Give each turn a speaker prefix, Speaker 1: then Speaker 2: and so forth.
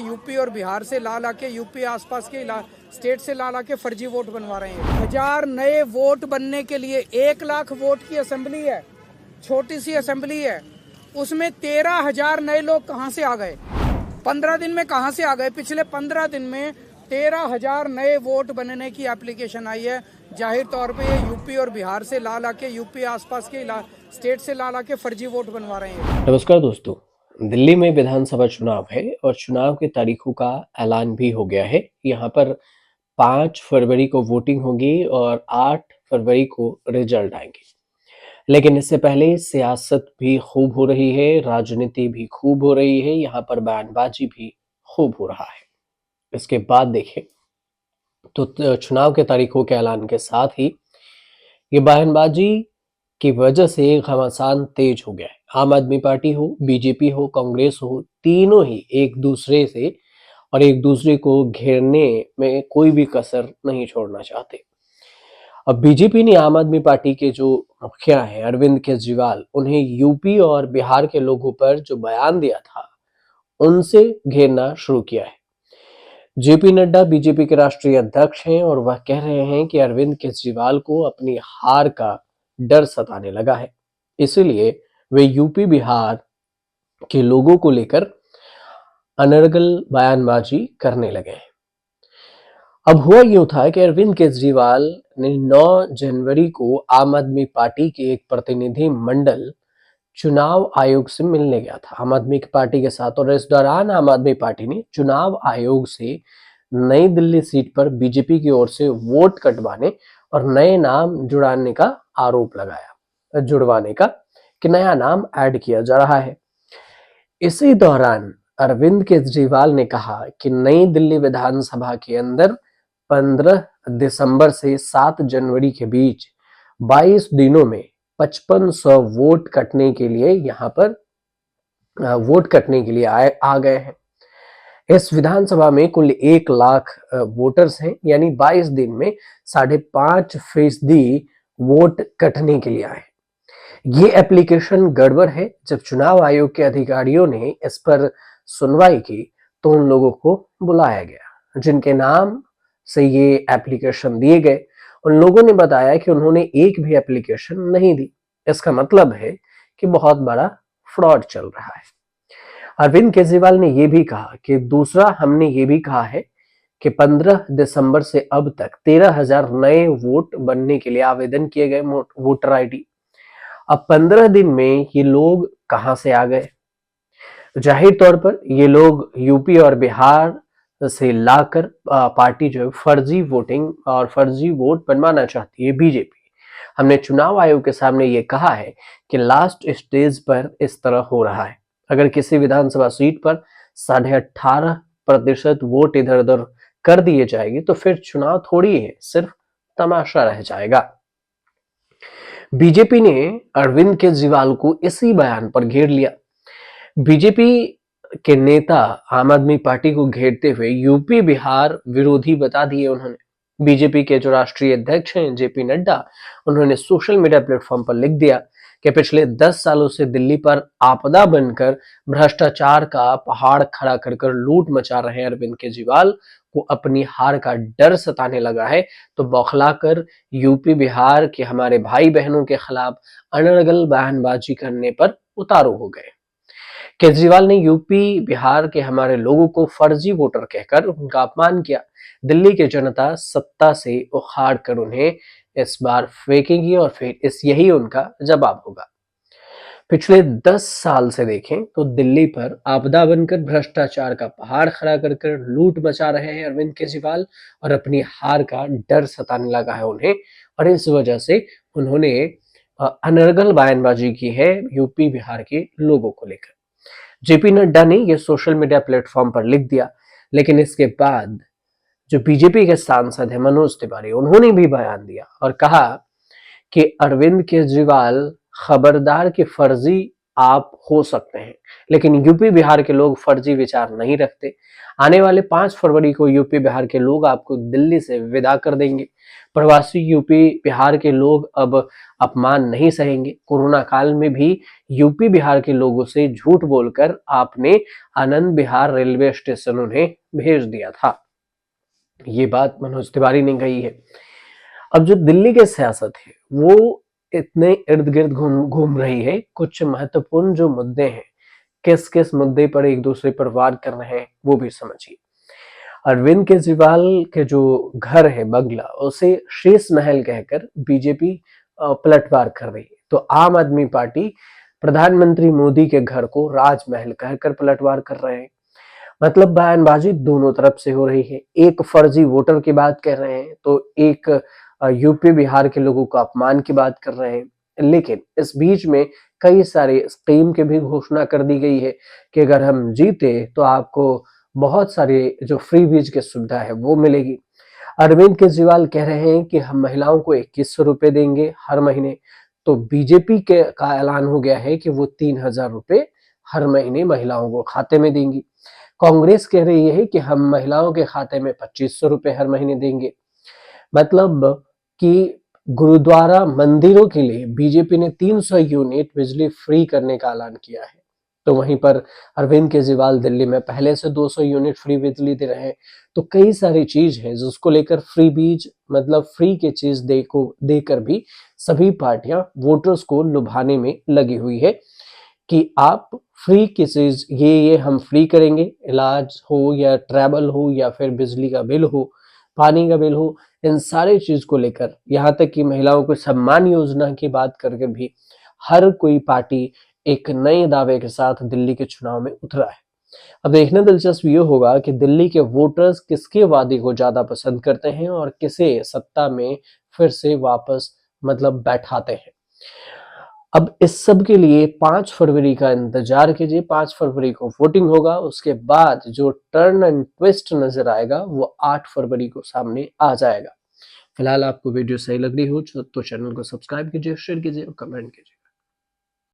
Speaker 1: UP और बिहार से ला के यूपी आसपास के स्टेट से ला के फर्जी वोट बनवा रहे हैं। 1000 नए वोट बनने के लिए 1 लाख वोट की असेंबली है, छोटी सी असेंबली है, उसमें 13,000 नए लोग कहां से आ गए? 15 दिन में कहां से आ गए? पिछले 15 दिन में 13,000 नए वोट बनने की एप्लीकेशन आई है। जाहिर तौर पे ये यूपी और बिहार से ला के यूपी आसपास के स्टेट से ला के फर्जी वोट बनवा रहे हैं।
Speaker 2: नमस्कार दोस्तों, दिल्ली में विधानसभा चुनाव है और चुनाव की तारीखों का ऐलान भी हो गया है। यहाँ पर 5 फरवरी को वोटिंग होगी और 8 फरवरी को रिजल्ट आएंगे। लेकिन इससे पहले सियासत भी खूब हो रही है, राजनीति भी खूब हो रही है, यहाँ पर बयानबाजी भी खूब हो रहा है। इसके बाद देखें तो चुनाव के तारीखों के ऐलान के साथ ही ये बयानबाजी की वजह से घमासान तेज हो गया है। आम आदमी पार्टी हो, बीजेपी हो, कांग्रेस हो, तीनों ही एक दूसरे से और एक दूसरे को घेरने में कोई भी कसर नहीं छोड़ना चाहते। अब बीजेपी ने आम आदमी पार्टी के जो मुखिया हैं अरविंद केजरीवाल, उन्हें यूपी और बिहार के लोगों पर जो बयान दिया था उनसे घेरना शुरू किया है। जेपी नड्डा बीजेपी के राष्ट्रीय अध्यक्ष हैं और वह कह रहे हैं कि अरविंद केजरीवाल को अपनी हार का डर सताने लगा है, इसलिए वे यूपी बिहार के लोगों को लेकर अनर्गल बयानबाजी करने लगे हैं। अब हुआ यूं था कि अरविंद केजरीवाल ने 9 जनवरी को आम आदमी पार्टी के एक प्रतिनिधि मंडल चुनाव आयोग से मिलने गया था आम आदमी पार्टी के साथ, और इस दौरान आम आदमी पार्टी ने चुनाव आयोग से नई दिल्ली सीट पर बीजेपी की ओर से वोट कटवाने और नए नाम जुड़ाने का आरोप लगाया, जुड़वाने का कि नया नाम ऐड किया जा रहा है। इसी दौरान अरविंद केजरीवाल ने कहा कि नई दिल्ली विधानसभा के अंदर 15 दिसंबर से 7 जनवरी के बीच 22 दिनों में 5500 वोट कटने के लिए यहाँ पर वोट कटने के लिए आ गए हैं। इस विधानसभा में कुल 1 लाख वोटर्स हैं, यानी 22 दिन में 5.5% वोट कटने के लिए आए। ये एप्लीकेशन गड़बड़ है। जब चुनाव आयोग के अधिकारियों ने इस पर सुनवाई की तो उन लोगों को बुलाया गया जिनके नाम से ये एप्लीकेशन दिए गए। उन लोगों ने बताया कि उन्होंने एक भी एप्लीकेशन नहीं दी। इसका मतलब है कि बहुत बड़ा फ्रॉड चल रहा है। अरविंद केजरीवाल ने यह भी कहा कि दूसरा, हमने ये भी कहा है कि 15 दिसंबर से अब तक 13,000 नए वोट बनने के लिए आवेदन किए गए वोटर आईडी। अब 15 दिन में ये लोग कहां से आ गए? जाहिर तौर पर ये लोग यूपी और बिहार से लाकर पार्टी जो है फर्जी वोटिंग और फर्जी वोट बनवाना चाहती है बीजेपी। हमने चुनाव आयोग के सामने ये कहा है कि लास्ट स्टेज पर इस तरह हो रहा है। अगर किसी विधानसभा सीट पर 18.5% वोट इधर उधर कर दिए जाएंगे तो फिर चुनाव थोड़ी है, सिर्फ तमाशा रह जाएगा। बीजेपी ने अरविंद केजरीवाल को इसी बयान पर घेर लिया। बीजेपी के नेता आम आदमी पार्टी को घेरते हुए यूपी बिहार विरोधी बता दिए उन्होंने। बीजेपी के जो राष्ट्रीय अध्यक्ष हैं जेपी नड्डा, उन्होंने सोशल मीडिया प्लेटफॉर्म पर लिख दिया कि पिछले 10 सालों से दिल्ली पर आपदा बनकर भ्रष्टाचार का पहाड़ खड़ा कर लूट मचा रहे अरविंद केजरीवाल को अपनी हार का डर सताने लगा है, तो बौखलाकर यूपी बिहार के हमारे भाई बहनों के खिलाफ अनर्गल बयानबाजी करने पर उतारू हो गए। केजरीवाल ने यूपी बिहार के हमारे लोगों को फर्जी वोटर कहकर उनका अपमान किया। दिल्ली की जनता सत्ता से उखाड़ कर उन्हें इस बार फेंकेगी और फिर यही उनका जवाब होगा। पिछले 10 साल से देखें तो दिल्ली पर आपदा बनकर भ्रष्टाचार का पहाड़ खड़ा कर लूट मचा रहे हैं अरविंद केजरीवाल, और अपनी हार का डर सताने लगा है उन्हें, और इस वजह से उन्होंने अनर्गल बयानबाजी की है यूपी बिहार के लोगों को लेकर। जेपी नड्डा ने यह सोशल मीडिया प्लेटफॉर्म पर लिख दिया, लेकिन इसके बाद जो बीजेपी के सांसद है मनोज तिवारी, उन्होंने भी बयान दिया और कहा कि अरविंद केजरीवाल खबरदार के फर्जी आप हो सकते हैं। लेकिन यूपी बिहार के लोग फर्जी विचार नहीं रखते। आने वाले 5 फरवरी को यूपी बिहार के लोग आपको दिल्ली से विदा कर देंगे। प्रवासी यूपी बिहार के लोग अब अपमान नहीं सहेंगे। कोरोना काल में भी यूपी बिहार के लोगों से झूठ बोलकर आपने आनंद विहार रेलवे स्टेशन उन्हें भेज दिया था। ये बात मनोज तिवारी ने कही है। अब जो दिल्ली की सियासत है वो इतने इर्द गिर्द घूम घूम रही है। कुछ महत्वपूर्ण जो मुद्दे हैं, किस किस मुद्दे पर एक दूसरे पर वार कर रहे हैं वो भी समझिए। अरविंद केजरीवाल के जो घर है बंगला, उसे शीश महल कहकर बीजेपी पलटवार कर रही है, तो आम आदमी पार्टी प्रधानमंत्री मोदी के घर को राजमहल कहकर पलटवार कर रहे हैं। मतलब बयानबाजी दोनों तरफ से हो रही है। एक फर्जी वोटर की बात कर रहे हैं, तो एक यूपी बिहार के लोगों को अपमान की बात कर रहे हैं। लेकिन इस बीच में कई सारे स्कीम की भी घोषणा कर दी गई है कि अगर हम जीते तो आपको बहुत सारे जो फ्री बीज की सुविधा है वो मिलेगी। अरविंद केजरीवाल कह रहे हैं कि हम महिलाओं को 2100 रुपए देंगे हर महीने, तो बीजेपी के का ऐलान हो गया है कि वो 3000 रुपए हर महीने महिलाओं को खाते में देंगी। कांग्रेस कह रही है कि हम महिलाओं के खाते में 2500 रुपए हर महीने देंगे। मतलब कि गुरुद्वारा मंदिरों के लिए बीजेपी ने 300 यूनिट बिजली फ्री करने का ऐलान किया है। तो वहीं पर अरविंद केजरीवाल दिल्ली में पहले से 200 यूनिट फ्री बिजली दे रहे हैं। तो कई सारी चीज है जिसको लेकर फ्री बीज मतलब फ्री की चीज देकर भी सभी पार्टियां वोटर्स को लुभाने में लगी हुई है कि आप फ्री की चीज ये हम फ्री करेंगे, इलाज हो या ट्रैवल हो या फिर बिजली का बिल हो, पानी का बिल हो, इन सारे चीज को लेकर यहाँ तक कि महिलाओं को सम्मान योजना की बात करके भी हर कोई पार्टी एक नए दावे के साथ दिल्ली के चुनाव में उतरा है। अब देखना दिलचस्प ये होगा कि दिल्ली के वोटर्स किसके वादे को ज्यादा पसंद करते हैं और किसे सत्ता में फिर से वापस मतलब बैठाते हैं। अब इस सब के लिए 5 फरवरी का इंतजार कीजिए। 5 फरवरी को वोटिंग होगा, उसके बाद जो टर्न एंड ट्विस्ट नजर आएगा वो 8 फरवरी को सामने आ जाएगा। फिलहाल आपको वीडियो सही लग रही हो तो चैनल को सब्सक्राइब कीजिए, शेयर कीजिए और कमेंट कीजिए।